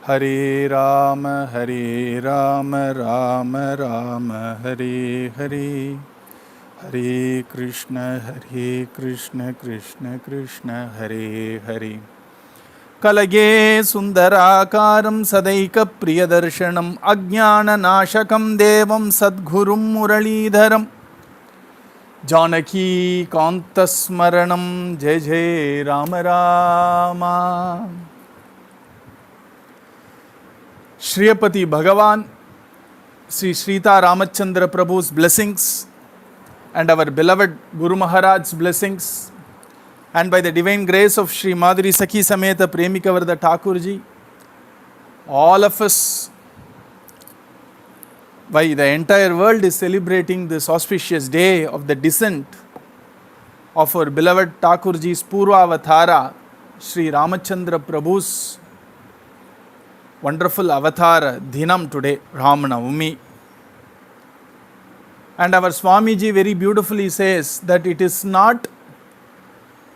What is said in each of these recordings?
Hare Rama, Hare Rama, Rama Rama, Hare Hare. Hare Krishna, Krishna Krishna, Hare Hare. Kalage Sundarakaram Sadaika Priyadarshanam Ajnana Nashakam Devam Sadgurum Muralidharam Janaki Kantasmaranam Jai Jai Rama Rama. Shriyapati Bhagavan, Sri Srita Ramachandra Prabhu's blessings and our beloved Guru Maharaj's blessings, and by the divine grace of Sri Madhuri Sakhi Sameta Premika Varda Thakurji, all of us, why the entire world is celebrating this auspicious day of the descent of our beloved Thakurji's Purva Avatara, Sri Ramachandra Prabhu's wonderful avatar Dinam today, Rama Navami. And our Swamiji very beautifully says that it is not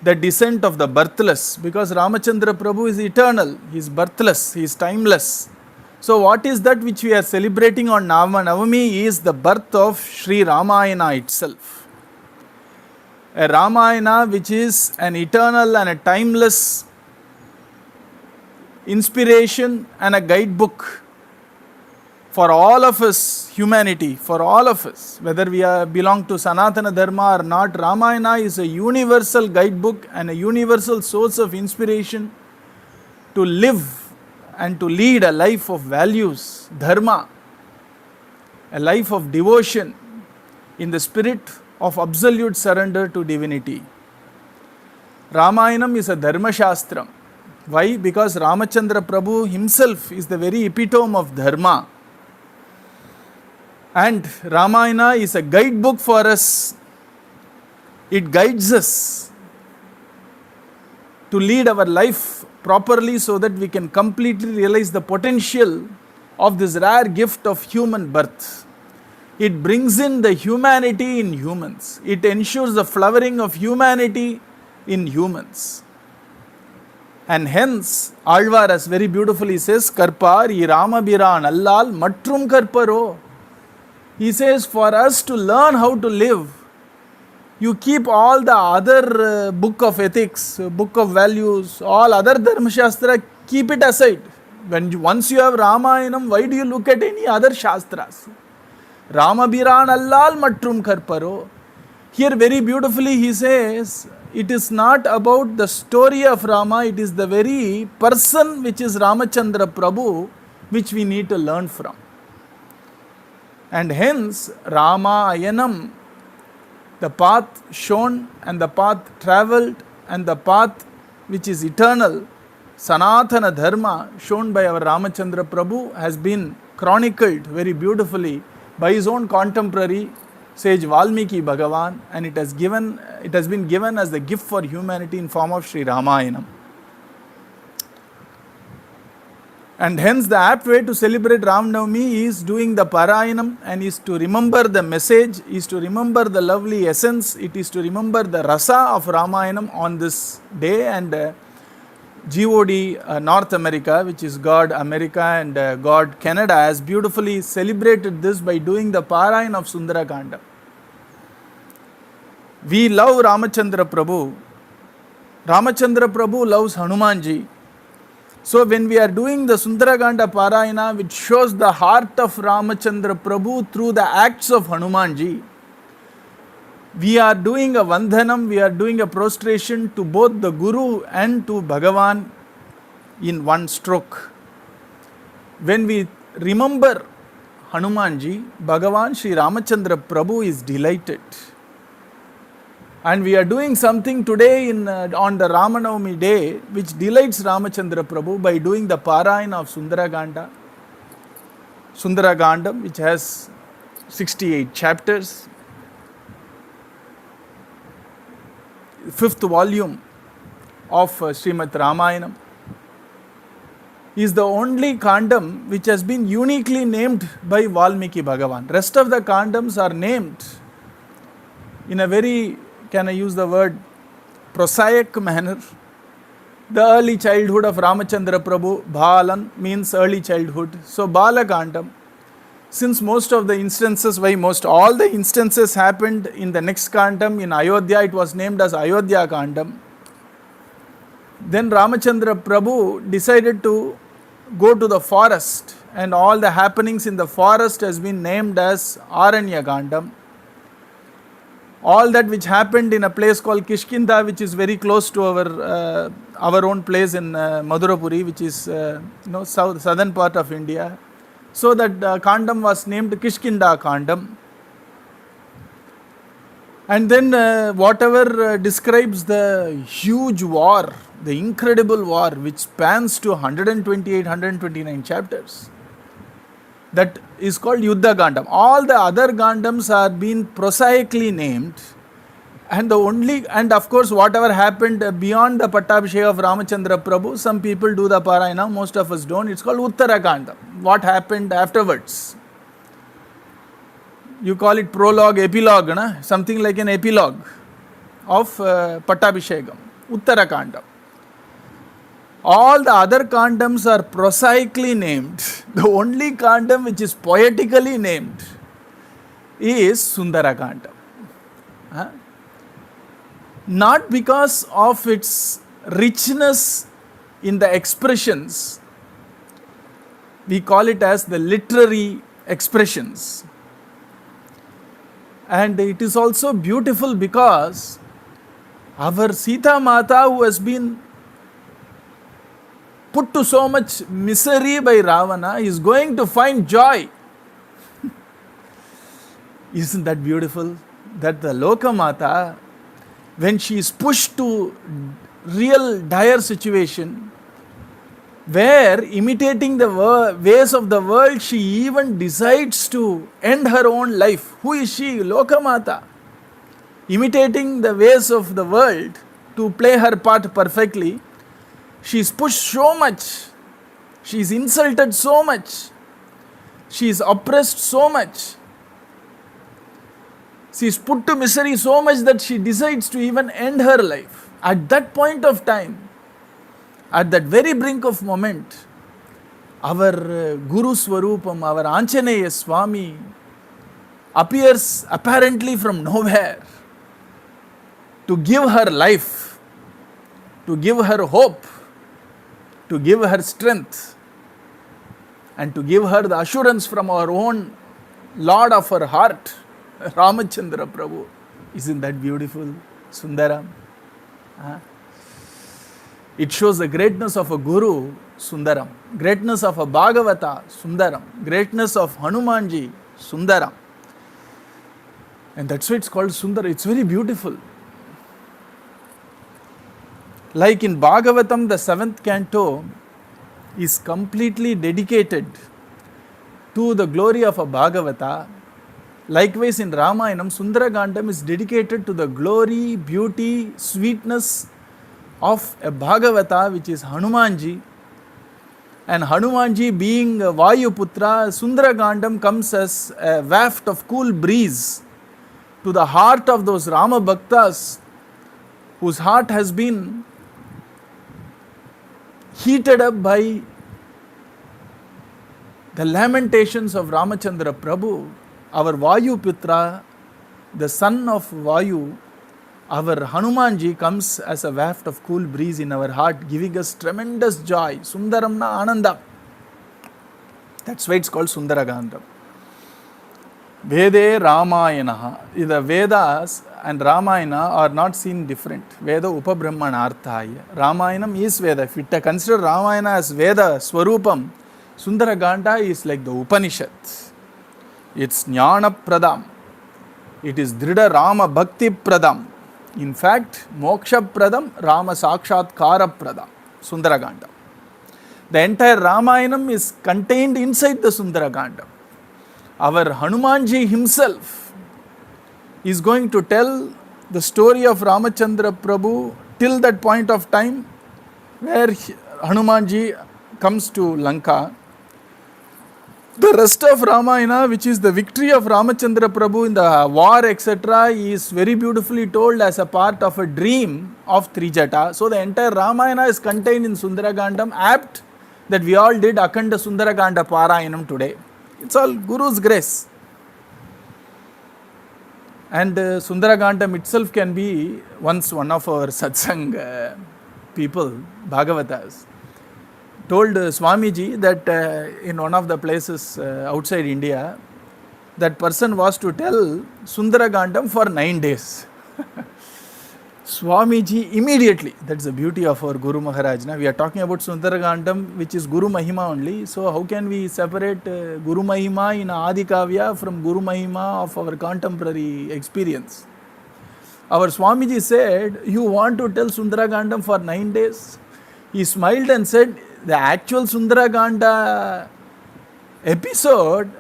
the descent of the birthless, because Ramachandra Prabhu is eternal, he is birthless, he is timeless. So what is that which we are celebrating on Rama Navami is the birth of Sri Ramayana itself. A Ramayana which is an eternal and a timeless inspiration and a guidebook for all of us, humanity, for all of us, whether we belong to Sanatana Dharma or not. Ramayana is a universal guidebook and a universal source of inspiration to live and to lead a life of values, dharma, a life of devotion in the spirit of absolute surrender to divinity. Ramayanam is a dharma shastram. Why? Because Ramachandra Prabhu himself is the very epitome of dharma. And Ramayana is a guidebook for us. It guides us to lead our life properly so that we can completely realize the potential of this rare gift of human birth. It brings in the humanity in humans. It ensures the flowering of humanity in humans. And hence, Alvaras very beautifully says, Karpar I Ramabiran Allal Matrum Karparo. He says, for us to learn how to live, you keep all the other book of ethics, book of values, all other Dharma Shastra, keep it aside. Once you have Ramayanam, why do you look at any other Shastras? Ramabiran Allal Matrum Karparo. Here very beautifully he says, it is not about the story of Rama, it is the very person which is Ramachandra Prabhu which we need to learn from. And hence Ramayanam, the path shown and the path travelled and the path which is eternal, Sanatana Dharma shown by our Ramachandra Prabhu has been chronicled very beautifully by his own contemporary sage Valmiki Bhagavan, and it has been given as the gift for humanity in form of Sri Ramayanam. And hence the apt way to celebrate Ram Navami is doing the parayanam, and is to remember the message, is to remember the lovely essence, it is to remember the rasa of Ramayanam on this day. And G.O.D. North America, which is God America, and God Canada, has beautifully celebrated this by doing the Parayan of Sundara Kandam. We love Ramachandra Prabhu. Ramachandra Prabhu loves Hanumanji. So when we are doing the Sundara Kanda Parayana, which shows the heart of Ramachandra Prabhu through the acts of Hanumanji, we are doing a vandhanam, we are doing a prostration to both the Guru and to Bhagavan in one stroke. When we remember Hanumanji, Bhagavan Sri Ramachandra Prabhu is delighted. And we are doing something today on the Rama Navami day which delights Ramachandra Prabhu by doing the Parayana of Sundara Kandam, which has 68 chapters. 5th volume of Srimad Ramayanam is the only Kandam which has been uniquely named by Valmiki Bhagavan. Rest of the Kandams are named in a very, can I use the word, prosaic manner, the early childhood of Ramachandra Prabhu. Balan means early childhood. So Bala Kandam. Since most of the instances, all the instances happened in the next Kandam in Ayodhya, it was named as Ayodhya Kandam. Then Ramachandra Prabhu decided to go to the forest, and all the happenings in the forest has been named as Aranya Kandam. All that which happened in a place called Kishkinda, which is very close to our own place in Madhurapuri, which is southern part of India. So that Kandam was named Kishkinda Kandam. And then whatever describes the huge war, the incredible war which spans to 128, 129 chapters, that is called Yuddha Kandam. All the other Kandams are being prosaically named, and of course whatever happened beyond the Pattabhishek of Ramachandra Prabhu, some people do the parayanam, most of us don't. It's called Uttara Kandam. What happened afterwards? You call it prologue, epilogue, something like an epilogue of Pattabhishekam, Uttara Kandam. All the other Kandams are prosaically named. The only Kandam which is poetically named is Sundara Kandam. Not because of its richness in the expressions, we call it as the literary expressions. And it is also beautiful because our Sita Mata, who has been put to so much misery by Ravana, is going to find joy. Isn't that beautiful? That the Lokamata, when she is pushed to real dire situation, where imitating the ways of the world, she even decides to end her own life. Who is she? Lokamata. Imitating the ways of the world to play her part perfectly, she is pushed so much, she is insulted so much, she is oppressed so much, she is put to misery so much that she decides to even end her life. At that point of time, at that very brink of moment, our Guru Swarupam, our Anjaneya Swami, appears apparently from nowhere to give her life, to give her hope, to give her strength, and to give her the assurance from our own Lord of her heart, Ramachandra Prabhu. Isn't that beautiful? Sundaram. It shows the greatness of a Guru, Sundaram. Greatness of a Bhagavata, Sundaram. Greatness of Hanumanji, Sundaram. And that's why it's called Sundara. It's very beautiful. Like in Bhagavatam, the 7th canto is completely dedicated to the glory of a Bhagavata. Likewise in Ramayanam, Sundara Kandam is dedicated to the glory, beauty, sweetness of a Bhagavata, which is Hanumanji. And Hanumanji being Vayuputra, Sundara Kandam comes as a waft of cool breeze to the heart of those Rama Bhaktas whose heart has been heated up by the lamentations of Ramachandra Prabhu. Our Vayuputra, the son of Vayu, our Hanumanji comes as a waft of cool breeze in our heart, giving us tremendous joy. Sundaramna Ananda. That's why it's called Sundara Kandam. Vede Ramayana. The Vedas and Ramayana are not seen different. Veda Upabrahmanarthaya. Ramayanam is Veda. If we consider Ramayana as Veda, Swarupam, Sundara Kanda is like the Upanishad. It's Jnana Pradam. It is Dhrida Rama Bhakti Pradam. In fact, Moksha Pradam, Rama Sakshatkara Pradam. Sundara Kanda. The entire Ramayanam is contained inside the Sundara Kanda. Our Hanumanji himself is going to tell the story of Ramachandra Prabhu till that point of time where Hanumanji comes to Lanka. The rest of Ramayana, which is the victory of Ramachandra Prabhu in the war, etc., is very beautifully told as a part of a dream of Trijata. So the entire Ramayana is contained in Sundara Kandam, apt that we all did Akhanda Sundara Kanda Parayanam today. It's all Guru's grace. And Sundara Kandam itself can be, once one of our satsang people, Bhagavatas, told Swamiji that in one of the places outside India, that person was to tell Sundara Kandam for 9 days. Swamiji immediately, that's the beauty of our Guru Maharaj. Now we are talking about Sundara Kandam, which is Guru Mahima only. So how can we separate Guru Mahima in Adi Kavya from Guru Mahima of our contemporary experience? Our Swamiji said, you want to tell Sundara Kandam for 9 days? He smiled and said, the actual Sundara Kanda episode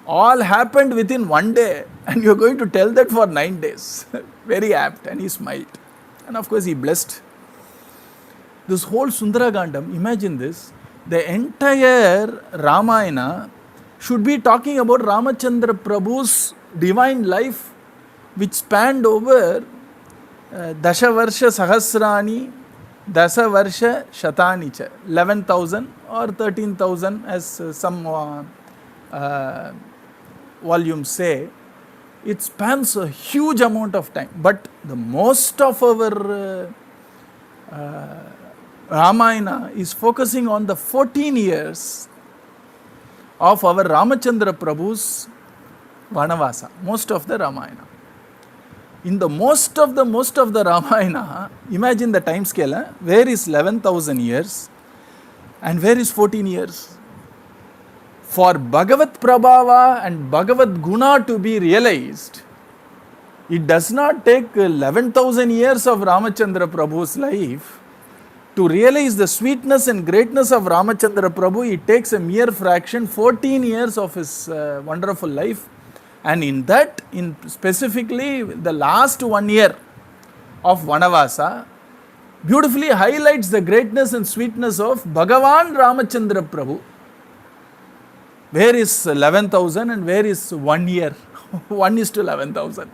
all happened within 1 day, and you are going to tell that for 9 days. Very apt. And he smiled. And of course he blessed. This whole Sundara Kandam, imagine this, the entire Ramayana should be talking about Ramachandra Prabhu's divine life, which spanned over Dashavarsha Sahasrani, Dasavarsha Shatani cha, 11,000 or 13,000 as some volumes say. It spans a huge amount of time, but the most of our Ramayana is focusing on the 14 years of our Ramachandra Prabhu's Vanavasa, most of the Ramayana. In the most of the Ramayana, imagine the time scale, where is 11,000 years and where is 14 years? For Bhagavat Prabhava and Bhagavat Guna to be realized, it does not take 11,000 years of Ramachandra Prabhu's life. To realize the sweetness and greatness of Ramachandra Prabhu, it takes a mere fraction, 14 years of his wonderful life. And in that, specifically the last 1 year of Vanavasa, beautifully highlights the greatness and sweetness of Bhagavan Ramachandra Prabhu. Where is 11,000 and where is 1 year? 1 is to 11,000.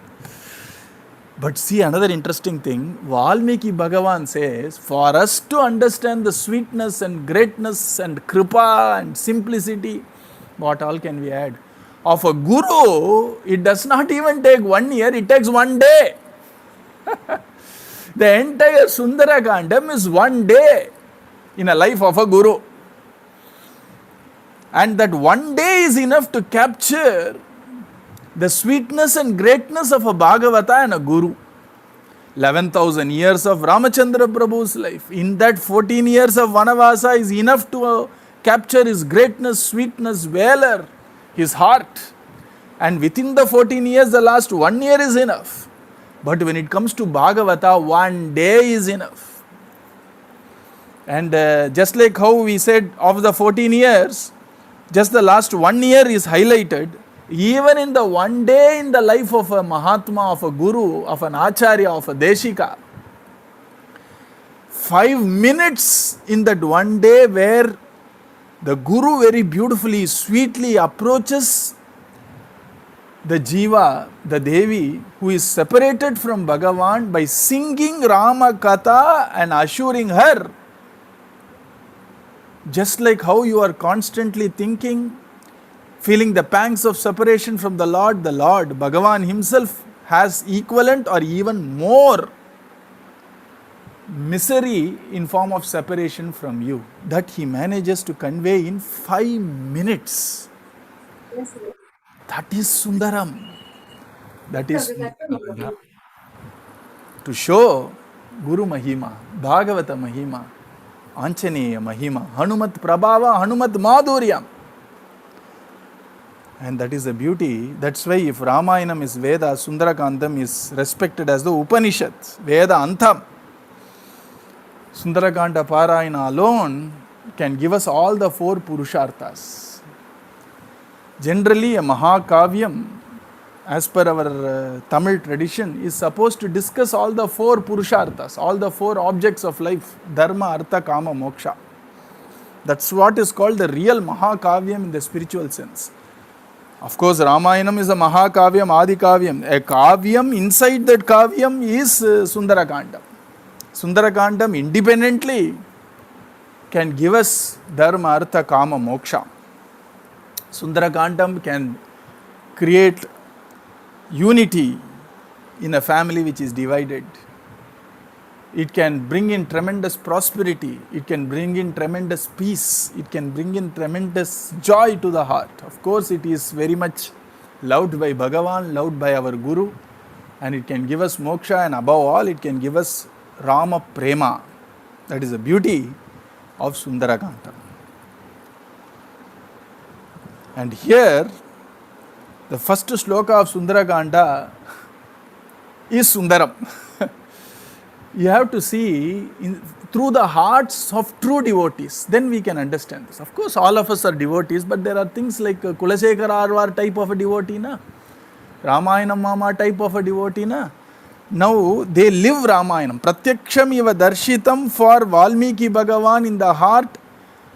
But see another interesting thing, Valmiki Bhagavan says, for us to understand the sweetness and greatness and kripa and simplicity, what all can we add? Of a guru, it does not even take 1 year, it takes 1 day. The entire Sundara Kandam is 1 day in a life of a guru. And that 1 day is enough to capture the sweetness and greatness of a Bhagavata and a Guru. 11,000 years of Ramachandra Prabhu's life. In that 14 years of Vanavasa is enough to capture his greatness, sweetness, valor, his heart. And within the 14 years, the last 1 year is enough. But when it comes to Bhagavata, 1 day is enough. And just like how we said of the 14 years, just the last 1 year is highlighted. Even in the 1 day in the life of a Mahatma, of a Guru, of an Acharya, of a Deshika, 5 minutes in that 1 day where the Guru very beautifully, sweetly approaches the Jiva, the Devi, who is separated from Bhagavan by singing Rama Katha and assuring her, just like how you are constantly thinking, feeling the pangs of separation from the Lord, Bhagavan himself has equivalent or even more misery in form of separation from you. That he manages to convey in 5 minutes. Yes, sir. That is Sundaram. That is Sundaram. To show Guru Mahima, Bhagavata Mahima, Anchaneya Mahima, Hanumat Prabhava, Hanumat Madhuryam. And that is the beauty. That's why if Ramayanam is Veda, Sundara Kandam is respected as the Upanishads, Veda Antham. Sundara Kanda Parayana alone can give us all the 4 Purusharthas. Generally, a Mahakavyam, as per our Tamil tradition, is supposed to discuss all the 4 Purusharthas, all the 4 objects of life, Dharma, Artha, Kama, Moksha. That's what is called the real Mahakavyam in the spiritual sense. Of course, Ramayanam is a Mahakavyam, Adi Kavyam. A Kavyam, inside that Kavyam is Sundara Kandam. Sundara Kandam independently can give us dharma, artha, kama, moksha. Sundara Kandam can create unity in a family which is divided. It can bring in tremendous prosperity. It can bring in tremendous peace. It can bring in tremendous joy to the heart. Of course, it is very much loved by Bhagavan, loved by our Guru, and it can give us moksha, and above all, it can give us Rama Prema. That is the beauty of Sundara Kandam. And here, the first sloka of Sundara Kanda is Sundaram. You have to see through the hearts of true devotees, then we can understand this. Of course, all of us are devotees, but there are things like Kulasekara Arvar type of a devotee, na? Ramayanam Mama type of a devotee. Na? Now, they live Ramayanam. Pratyaksham iva darshitam for Valmiki Bhagavan in the heart,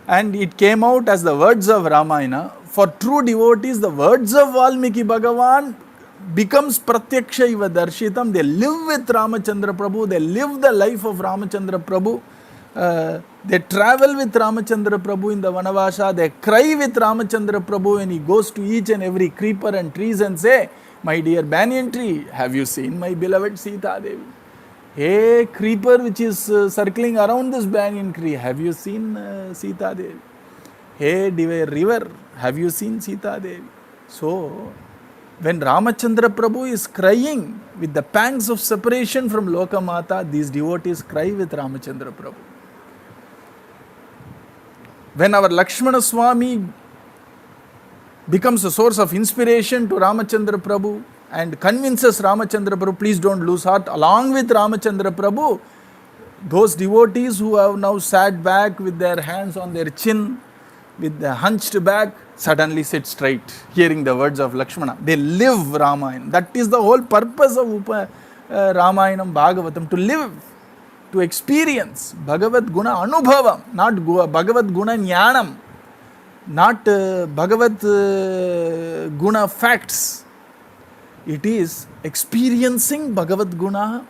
and it came out as the words of Ramayana. For true devotees, the words of Valmiki Bhagavan becomes pratyaksha iva darshitam. They live with Ramachandra Prabhu, they live the life of Ramachandra Prabhu, they travel with Ramachandra Prabhu in the Vanavasa, they cry with Ramachandra Prabhu when he goes to each and every creeper and trees and say, my dear banyan tree, have you seen my beloved Sita Devi? Hey creeper which is circling around this banyan tree, have you seen Sita Devi? Hey river, have you seen Sita Devi? So, when Ramachandra Prabhu is crying with the pangs of separation from Lokamata, these devotees cry with Ramachandra Prabhu. When our Lakshmana Swami becomes a source of inspiration to Ramachandra Prabhu and convinces Ramachandra Prabhu, please don't lose heart, along with Ramachandra Prabhu, those devotees who have now sat back with their hands on their chin, with the hunched back, suddenly sit straight, hearing the words of Lakshmana. They live Ramayanam. That is the whole purpose of Ramayanam Bhagavatam, to live, to experience Bhagavad Guna Anubhavam, not Bhagavad Guna Jnanam, not Bhagavad Guna facts. It is experiencing Bhagavad Guna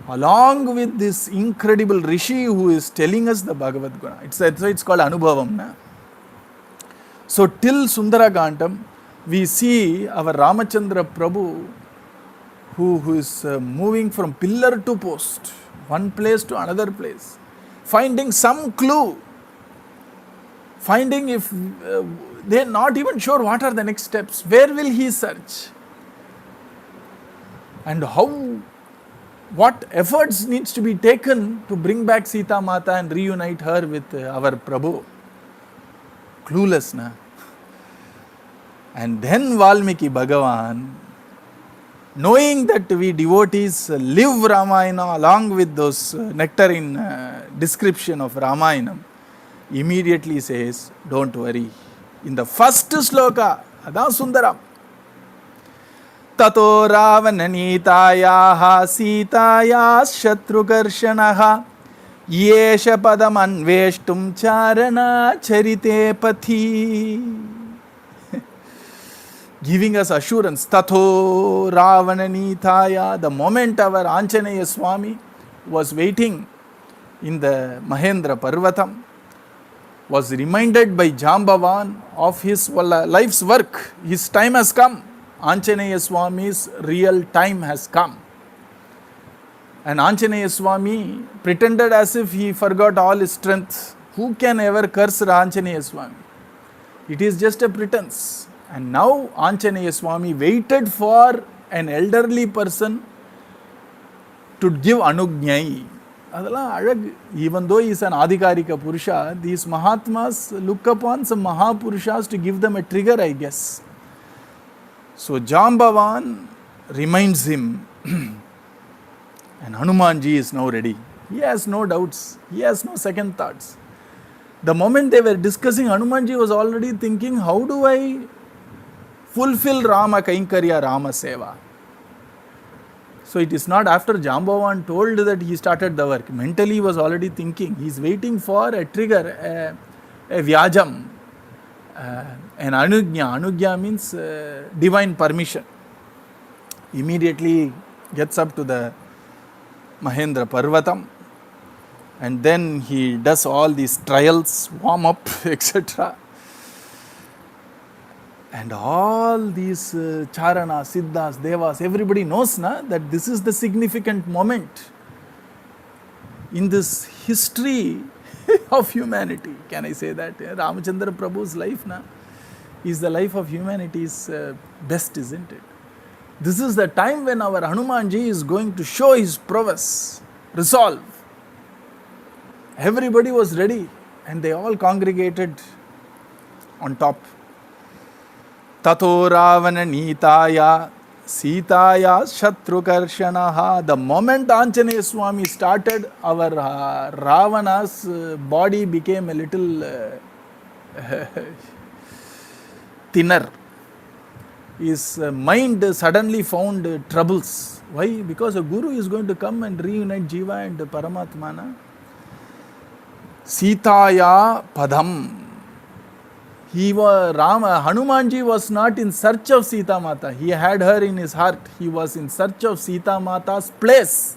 along with this incredible Rishi who is telling us the Bhagavad Guna. It's called Anubhavam. Na? So till Sundara Kandam, we see our Ramachandra Prabhu who is moving from pillar to post, one place to another place, finding some clue, finding if they are not even sure what are the next steps, where will he search, and what efforts needs to be taken to bring back Sita Mata and reunite her with our Prabhu. Clueless, na? And then Valmiki Bhagavan, knowing that we devotees live Ramayana along with those nectarine description of Ramayanam, immediately says, don't worry. In the first sloka, Adan Sundaram, Tato Ravananitayaha Sitayas Shatrukarshanaha Yesha padam anveshtum charana charite pathi. Giving us assurance. Tato Ravananithaya. The moment our Anjaneya Swami was waiting in the Mahendra Parvatam, was reminded by Jambavan of his life's work. His time has come. Anjaneya Swami's real time has come. And Anjaneya Swami pretended as if he forgot all his strength. Who can ever curse Anjaneya Swami? It is just a pretense. And now Anjaneya Swami waited for an elderly person to give Anugnyai. Even though he is an Adhikarika Purusha, these Mahatmas look upon some Mahapurushas to give them a trigger, I guess. So Jambavan reminds him, and Hanumanji is now ready. He has no doubts. He has no second thoughts. The moment they were discussing, Hanumanji was already thinking, how do I fulfill Rama Kainkarya, Rama Seva? So it is not after Jambavan told that he started the work. Mentally he was already thinking. He is waiting for a trigger, a vyajam, an anugnya. Anugnya means divine permission. Immediately gets up to the Mahendra Parvatam And then he does all these trials, warm up, etc. And all these charanas, siddhas, devas, everybody knows that this is the significant moment in this history of humanity. Can I say that? Ramachandra Prabhu's life is the life of humanity's best, isn't it? This is the time when our Hanumanji is going to show his prowess, resolve. Everybody was ready and they all congregated on top. Tato Ravana Nitaya Sitaya Shatrukarshanaha. The moment Anjaneya Swami started, our Ravana's body became a little thinner. His mind suddenly found troubles. Why? Because a guru is going to come and reunite Jiva and Paramatma. Sitaya Padam. Hanumanji was not in search of Sita Mata. He had her in his heart. He was in search of Sita Mata's place.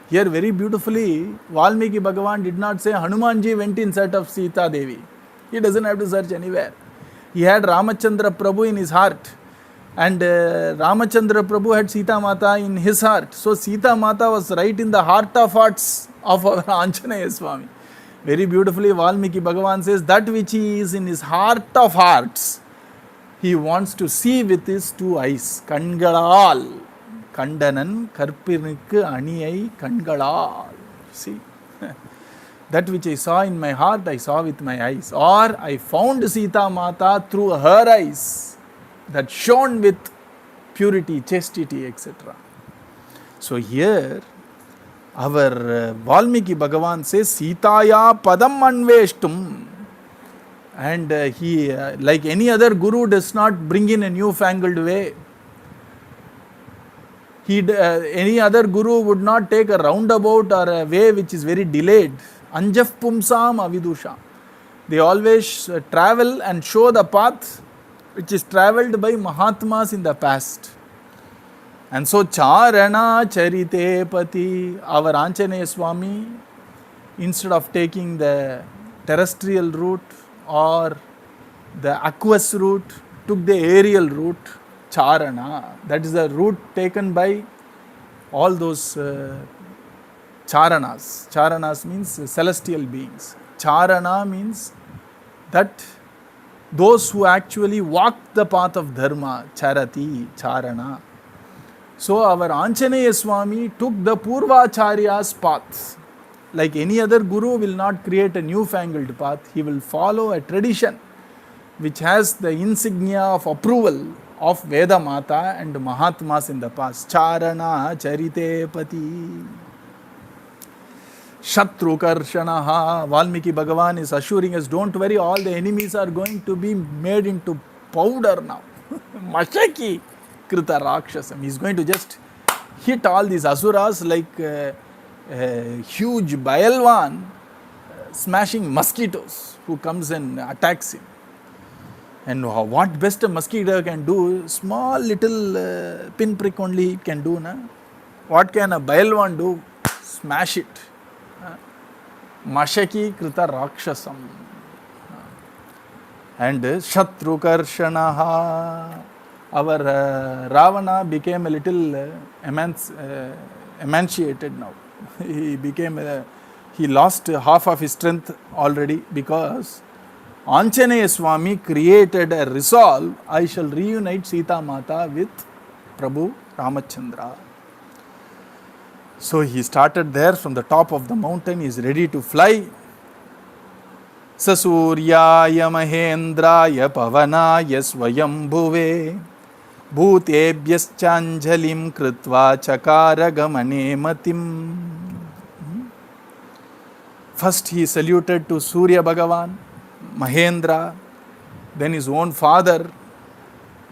Here very beautifully, Valmiki Bhagavan did not say Hanumanji went in search of Sita Devi. He doesn't have to search anywhere. He had Ramachandra Prabhu in his heart. And Ramachandra Prabhu had Sita Mata in his heart. So Sita Mata was right in the heart of hearts of our Anjaneya Swami. Very beautifully, Valmiki Bhagavan says that which he is in his heart of hearts, he wants to see with his two eyes. Kangalal. Kandanan Karpinikku Aniyai Kangalal. See? That which I saw in my heart, I saw with my eyes. Or I found Sita Mata through her eyes that shone with purity, chastity, etc. So here, our Valmiki Bhagavan says, Sitaya Padam Anveshtum. And he, like any other guru, does not bring in a newfangled way. Any other guru would not take a roundabout or a way which is very delayed. Anjaf Pumsam Avidusha. They always travel and show the path which is travelled by Mahatmas in the past. And so, Charana Charite Pati, our Anjaneya Swami, instead of taking the terrestrial route or the aqueous route, took the aerial route, Charana. That is the route taken by all those Charanas. Charanas means celestial beings. Charana means that those who actually walk the path of Dharma, Charati, Charana. So our Anjaneya Swami took the Purvacharya's path. Like any other guru will not create a newfangled path. He will follow a tradition which has the insignia of approval of Veda Mata and Mahatmas in the past. Charana Charite Pati. Shatru Karshanaha. Valmiki Bhagavan is assuring us, don't worry, all the enemies are going to be made into powder now. Mashaki Krita Rakshasam. He is going to just hit all these asuras like a huge Bailwan smashing mosquitoes who comes and attacks him. And what best a mosquito can do, small little pinprick only it can do. What can a Bailwan do? Smash it. Mashaki Krita Rakshasam. And Shatru Karshanaha. Our Ravana became a little emancipated now. He lost half of his strength already because Anjaneya Swami created a resolve, I shall reunite Sita Mata with Prabhu Ramachandra. So he started there from the top of the mountain, he is ready to fly. Sasuryaya Mahendraya Pavanaya Swayambhuve Bhutebhyaschanjalim Kritva Chakara Gamane Matim. First he saluted to Surya Bhagavan, Mahendra, then his own father,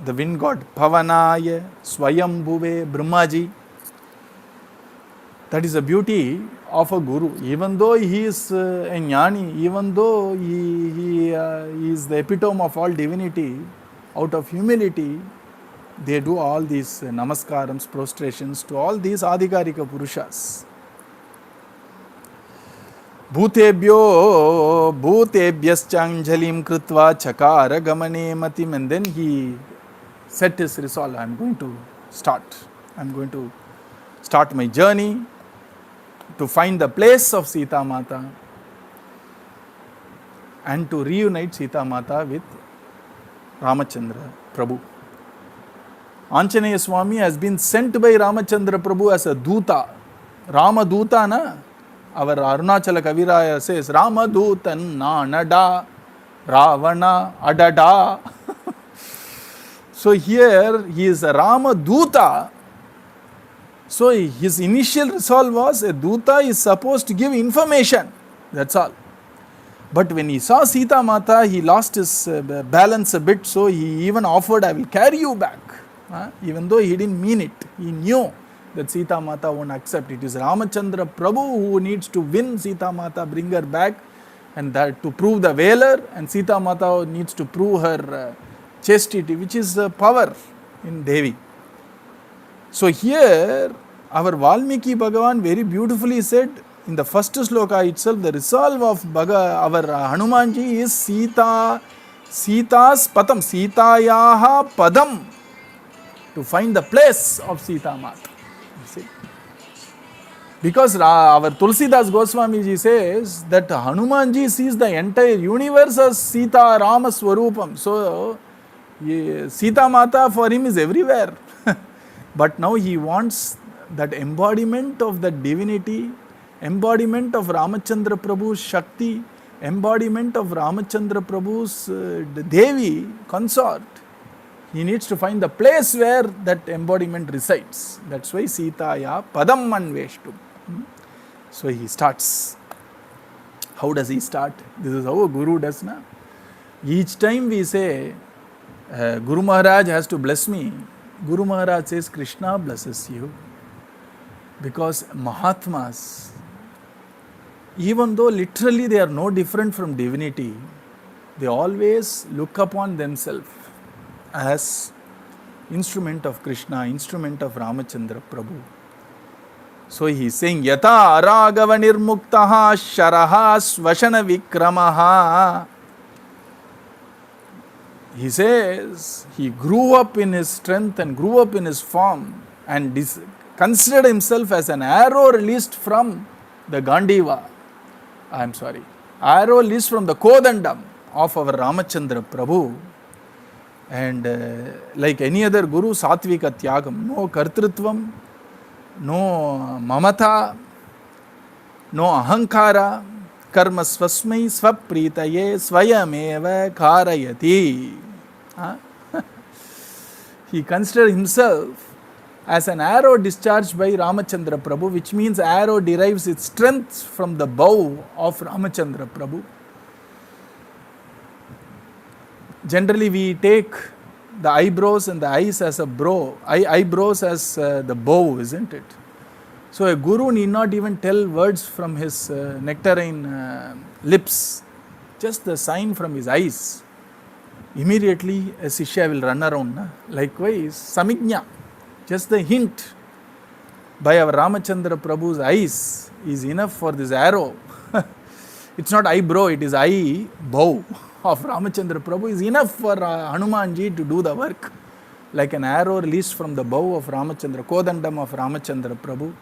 the wind god Pavanaya, Swayambhuve, Brahmaji. That is the beauty of a guru. Even though he is a jnani, even though he is the epitome of all divinity, out of humility, they do all these namaskarams, prostrations to all these Adhikarika Purushas. Bhutebhyo bhutebhyascha krutva chakara gamane matim. And then he set his resolve, I am going to start my journey to find the place of Sita Mata and to reunite Sita Mata with Ramachandra Prabhu. Anjaneya Swami has been sent by Ramachandra Prabhu as a Duta. Rama Duta na? Our Arunachala Kaviraya says, Rama Dutan na nada, Ravana adada. So here he is a Rama Duta. So his initial resolve was a Duta is supposed to give information. That's all. But when he saw Sita Mata, he lost his balance a bit. So he even offered, I will carry you back. Even though he didn't mean it. He knew that Sita Mata won't accept. It is Ramachandra Prabhu who needs to win Sita Mata, bring her back, and that to prove the valor, and Sita Mata needs to prove her chastity, which is power in Devi. So here our Valmiki Bhagavan very beautifully said in the first sloka itself, the resolve of our Hanumanji is Sita's Patam, Sitayaha Padam, to find the place of Sita Mata. See? Because our Tulsidas Goswami ji says that Hanumanji sees the entire universe as Sita Rama Swarupam. So Sita Mata for him is everywhere. But now he wants that embodiment of the divinity, embodiment of Ramachandra Prabhu's Shakti, embodiment of Ramachandra Prabhu's Devi consort. He needs to find the place where that embodiment resides. That's why Sitaya Padam Anveshtu. So he starts. How does he start? This is how a Guru does. Na? Each time we say, Guru Maharaj has to bless me, Guru Maharaj says, Krishna blesses you. Because Mahatmas, even though literally they are no different from divinity, they always look upon themselves as instrument of Krishna, instrument of Ramachandra Prabhu. So he is saying, Yata aragava nirmuktaha sharaha svashana vikramaha. He says, he grew up in his strength and grew up in his form and considered himself as an arrow released from the Gandiva. Arrow released from the Kodandam of our Ramachandra Prabhu. And like any other Guru, Satvika Tyagam, no Kartrutvam, no Mamata, no Ahankara, Karma Swasmai Swapritaye Swayameva Karayati. He considered himself as an arrow discharged by Ramachandra Prabhu, which means arrow derives its strength from the bow of Ramachandra Prabhu. Generally, we take the eyebrows and the eyes as eyebrows as the bow, isn't it? So a guru need not even tell words from his nectarine lips, just the sign from his eyes. Immediately a Sishya will run around. Na? Likewise, Samignya, just the hint by our Ramachandra Prabhu's eyes is enough for this arrow. It's not eyebrow, it is eye bow of Ramachandra Prabhu is enough for Hanumanji to do the work. Like an arrow released from the bow of Ramachandra, Kodandam of Ramachandra Prabhu,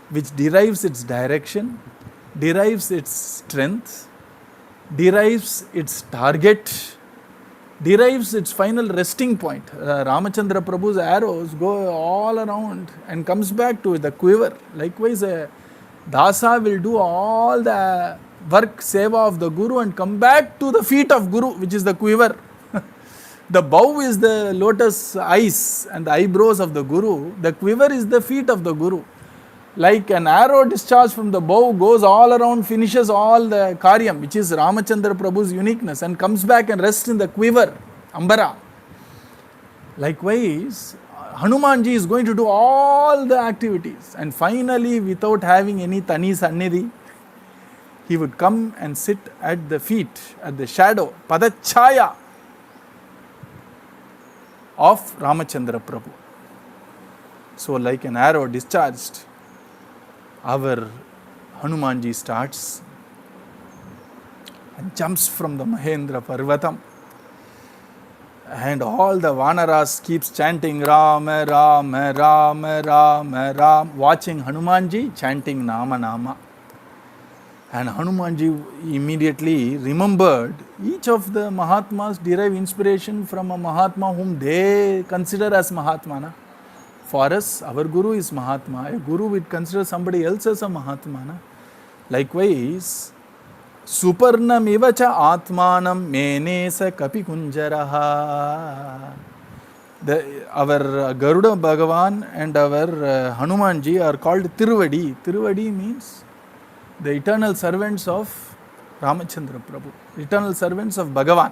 which derives its direction, derives its strength, derives its target, derives its final resting point. Ramachandra Prabhu's arrows go all around and comes back to the quiver. Likewise, a Dasa will do all the work, seva of the Guru and come back to the feet of Guru, which is the quiver. The bow is the lotus eyes and the eyebrows of the Guru. The quiver is the feet of the Guru. Like an arrow discharged from the bow goes all around, finishes all the karyam, which is Ramachandra Prabhu's uniqueness, and comes back and rests in the quiver, Ambara. Likewise, Hanumanji is going to do all the activities, and finally, without having any Tani Sannidhi, he would come and sit at the feet, at the shadow, Padachaya of Ramachandra Prabhu. So, like an arrow discharged, our Hanumanji starts and jumps from the Mahendra Parvatam. And all the Vanaras keeps chanting Rama, Rama, Rama, Rama, Rama, watching Hanumanji chanting Nama, Nama. And Hanumanji immediately remembered each of the Mahatmas derive inspiration from a Mahatma whom they consider as Mahatma. Na? For us, our Guru is Mahatma. A Guru would consider somebody else as a Mahatma. Na? Likewise, Suparnam ivacha atmanam menesa kapi kunjaraha. Our Garuda Bhagavan and our Hanumanji are called Tiruvadi. Tiruvadi means the eternal servants of Ramachandra Prabhu, eternal servants of Bhagavan.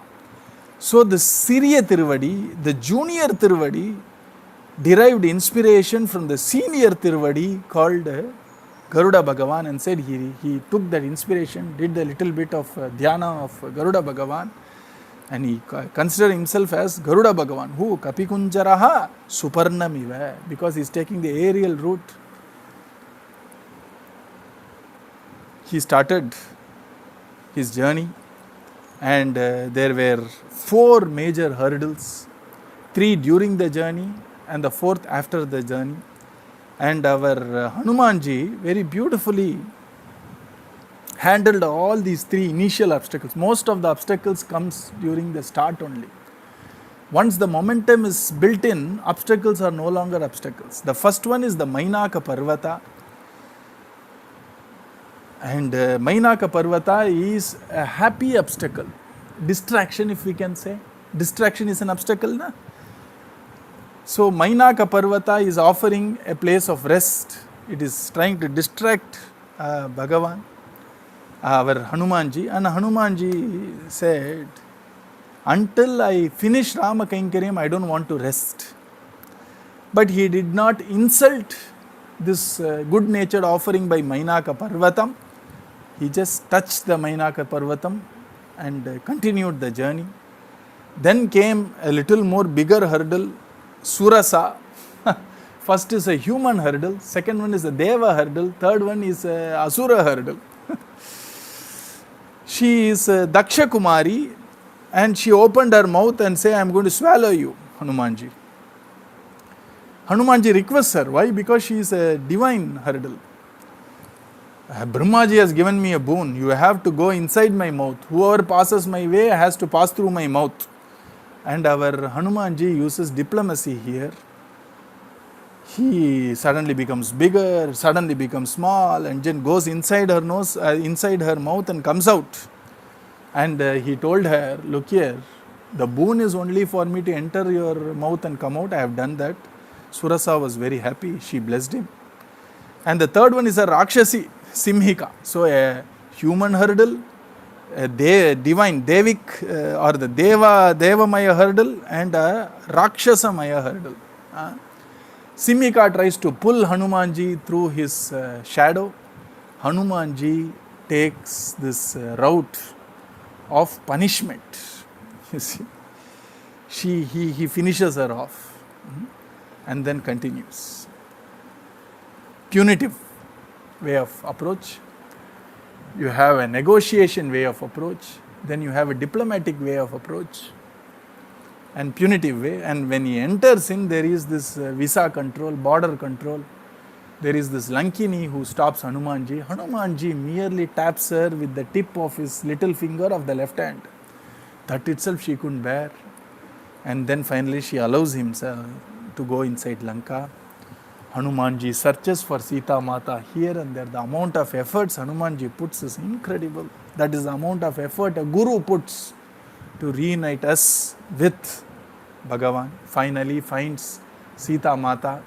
So the Siriya Tiruvadi, the junior Tiruvadi, derived inspiration from the senior Tiruvadi called Garuda Bhagavan, and said he took that inspiration, did a little bit of dhyana of Garuda Bhagavan, and he considered himself as Garuda Bhagavan, who Kapikunjaraha Suparnamiva, because he is taking the aerial route. He started his journey, and there were 4 major hurdles, 3 during the journey and the 4th after the journey. And our Hanumanji very beautifully handled all these 3 initial obstacles. Most of the obstacles comes during the start only. Once the momentum is built in, obstacles are no longer obstacles. The first one is the Mainaka Parvata. And Mainaka Parvata is a happy obstacle. Distraction, if we can say. Distraction is an obstacle, na? So Mainaka Parvata is offering a place of rest. It is trying to distract Bhagavan, our Hanumanji. And Hanumanji said, until I finish Rama Kainkaryam, I don't want to rest. But he did not insult this good-natured offering by Mainaka Parvatam. He just touched the Mainaka Parvatam and continued the journey. Then came a little more bigger hurdle, Surasa. First is a human hurdle, second one is a Deva hurdle, third one is a Asura hurdle. She is Daksha Kumari, and she opened her mouth and said, I am going to swallow you, Hanumanji. Hanumanji requests her. Why? Because she is a divine hurdle. Brahmaji has given me a boon. You have to go inside my mouth. Whoever passes my way has to pass through my mouth. And our Hanumanji uses diplomacy here. He suddenly becomes bigger, suddenly becomes small, and then goes inside her nose, inside her mouth, and comes out. And he told her, look here, the boon is only for me to enter your mouth and come out. I have done that. Surasa was very happy. She blessed him. And the third one is a Rakshasi, Simhika. So a human hurdle, a divine Devik or the Devamaya hurdle, and a Rakshasamaya hurdle. Simhika tries to pull Hanumanji through his shadow. Hanumanji takes this route of punishment. You see, he finishes her off and then continues. Punitive way of approach. You have a negotiation way of approach. Then you have a diplomatic way of approach. And punitive way. And when he enters in, there is this visa control, border control. There is this Lankini who stops Hanumanji. Hanumanji merely taps her with the tip of his little finger of the left hand. That itself she couldn't bear. And then finally she allows himself to go inside Lanka. Hanumanji searches for Sita Mata here and there. The amount of efforts Hanumanji puts is incredible. That is the amount of effort a Guru puts to reunite us with Bhagavan. Finally finds Sita Mata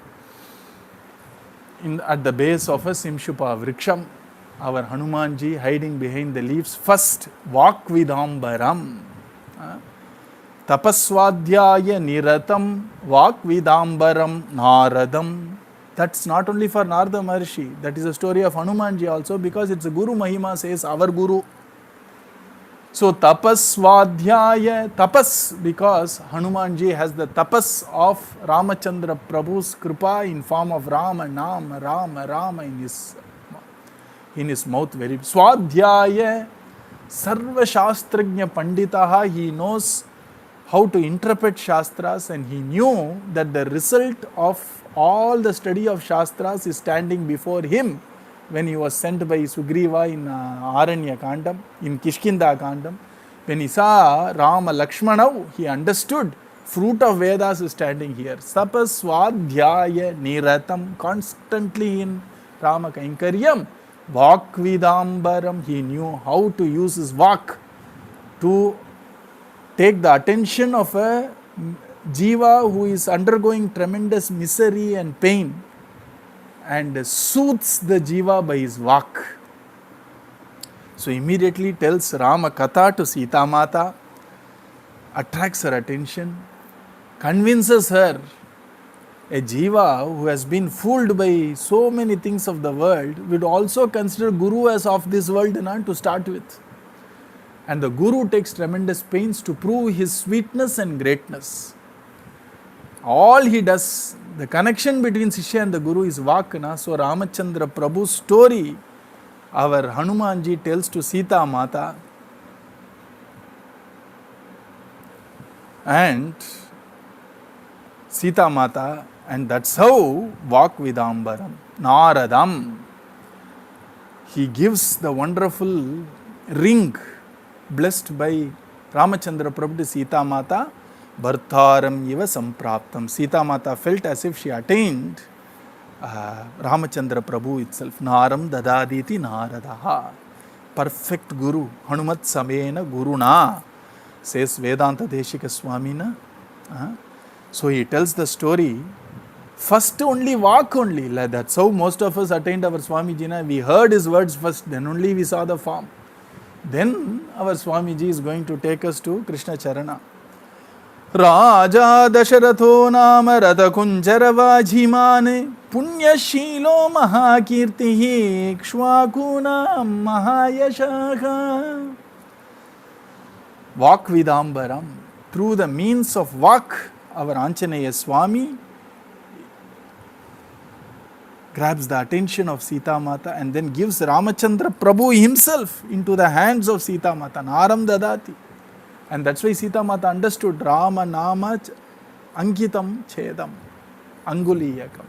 at the base of a Simshupa Vriksham. Our Hanumanji hiding behind the leaves. First, Vakvidambaram. Tapaswadhyaya Niratam Vakvidambaram Naradam. That's not only for Narada Maharshi. That is a story of Hanumanji also, because it's a Guru Mahima says our Guru. So tapaswadhyaya, tapas, because Hanumanji has the tapas of Ramachandra Prabhu's kripa in form of Rama, Nama, Rama in his mouth. Very swadhyaya, Sarva Shastrajna Panditaha, he knows how to interpret Shastras, and he knew that the result of all the study of Shastras is standing before him when he was sent by Sugriva in Aranya Kandam, in Kishkinda Kandam. When he saw Rama Lakshmana, he understood fruit of Vedas is standing here. Sapaswadhyaya Niratam, constantly in Rama Kainkaryam. Vakvidambaram, he knew how to use his vak to take the attention of a jiva who is undergoing tremendous misery and pain and soothes the jiva by his vak. So immediately tells Rama Katha to Sita Mata, attracts her attention, convinces her. A jiva who has been fooled by so many things of the world would also consider Guru as of this world to start with. And the Guru takes tremendous pains to prove his sweetness and greatness. All he does, the connection between Shishya and the Guru is Vakna. So Ramachandra Prabhu's story, our Hanumanji tells to Sita Mata, and Sita Mata, and that's how Vakvidambaram, Naradam, he gives the wonderful ring blessed by Ramachandra Prabhu to Sita Mata, Bhartaram Iva Sampraptam. Sita Mata felt as if she attained Ramachandra Prabhu itself. Naram Dadaditi Naradaha. Perfect Guru. Hanumat Samena Guruna, says Vedanta Deshika Swamina. So he tells the story. First only Vak only. That's how most of us attained our Swamiji. We heard his words first, then only we saw the form. Then our Swamiji is going to take us to Krishna Charana. Raja Dasharatho Nama Radha Kunjaravajimane Punyashilo Mahakirtihi Kshwakuna Mahayashaha. Vakvidambaram. Through the means of Vak, our Anjaneya Swami grabs the attention of Sita Mata and then gives Ramachandra Prabhu himself into the hands of Sita Mata. Naram Dadati. And that's why Sita Mata understood Rama Nama Ankitam Chedam Anguliyakam.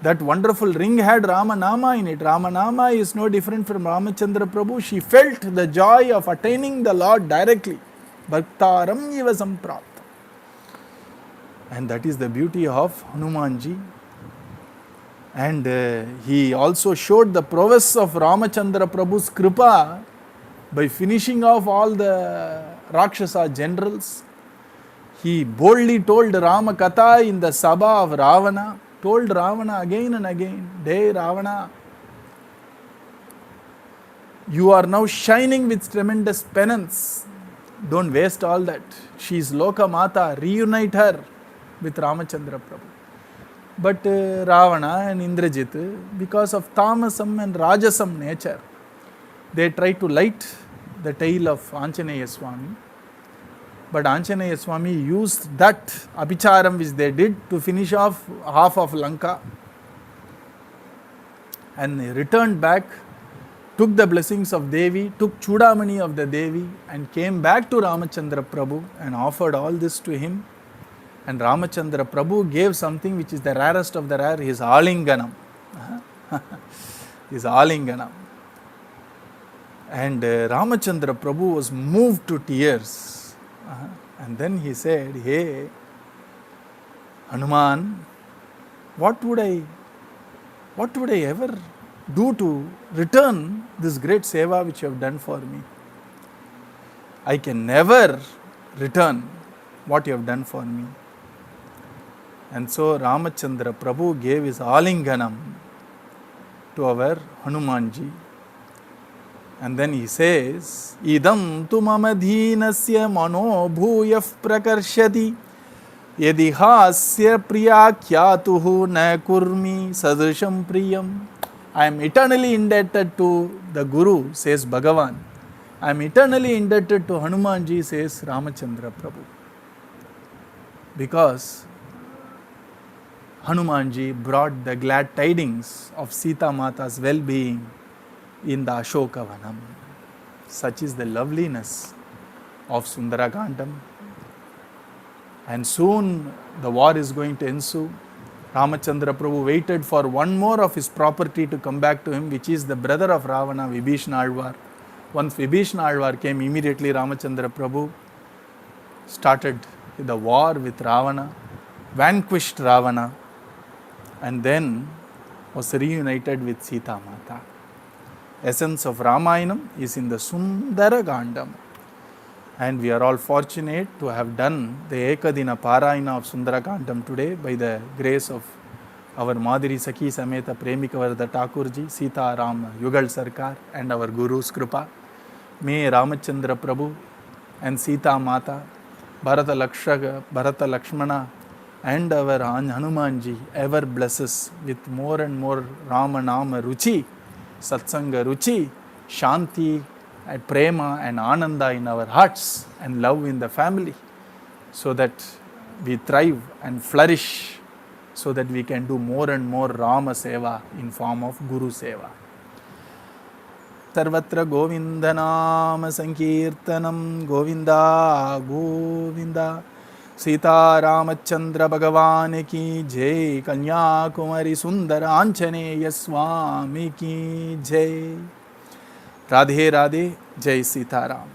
That wonderful ring had Rama Nama in it. Rama Nama is no different from Ramachandra Prabhu. She felt the joy of attaining the Lord directly. Bhaktaram Iva Samprapta. And that is the beauty of Hanumanji. And he also showed the prowess of Ramachandra Prabhu's kripa by finishing off all the Rakshasa generals. He boldly told Rama Katha in the Sabha of Ravana, told Ravana again and again, "Hey Ravana, you are now shining with tremendous penance. Don't waste all that. She is Loka Mata, reunite her with Ramachandra Prabhu." But Ravana and Indrajit, because of tamasam and rajasam nature, they try to light the tail of Anjaneya Swami. But Anjaneya Swami used that apicharam which they did to finish off half of Lanka. And they returned back, took the blessings of Devi, took Chudamani of the Devi, and came back to Ramachandra Prabhu and offered all this to him. And Ramachandra Prabhu gave something which is the rarest of the rare, his Alinganam. His Alinganam. And Ramachandra Prabhu was moved to tears. And then he said, "Hey, Hanuman, what would I ever do to return this great seva which you have done for me? I can never return what you have done for me." And so Ramachandra Prabhu gave his Alinganam to our Hanumanji. And then he says, "Idam tu mamadhinasya mano bhuyaf prakarshati yadihasya priyakyatuhu na kurmi sadrisham priyam." I am eternally indebted to the Guru, says Bhagavan. I am eternally indebted to Hanumanji, says Ramachandra Prabhu. Because Hanumanji brought the glad tidings of Sita Mata's well-being in the Ashokavanam. Such is the loveliness of Sundara Kandam. And soon the war is going to ensue. Ramachandra Prabhu waited for one more of his property to come back to him, which is the brother of Ravana, Vibhishana Alvar. Once Vibhishana Alvar came, immediately Ramachandra Prabhu started the war with Ravana, vanquished Ravana, and then was reunited with Sita Mata. Essence of Ramayanam is in the Sundara Kandam. And we are all fortunate to have done the Ekadina Parayana of Sundara Kandam today by the grace of our Madhuri Sakhi Sameta Premikavarda Thakurji, Sita Ram Yugal Sarkar, and our Guru's Kripa. May Ramachandra Prabhu and Sita Mata, Bharata Lakshmana, and our Hanumanji ever bless us with more and more Ramanama Ruchi, Satsanga Ruchi, Shanti, and prema and ananda in our hearts, and love in the family, so that we thrive and flourish, so that we can do more and more Rama Seva in form of Guru Seva. Sarvatra Govindanama Sankirtanam Govinda Govinda. Sita Ramachandra Bhagavan ki Jai. Kanyakumari Sundara Anjaneya Swami ki Jai. Radhe Radhe, Jai Sitaram.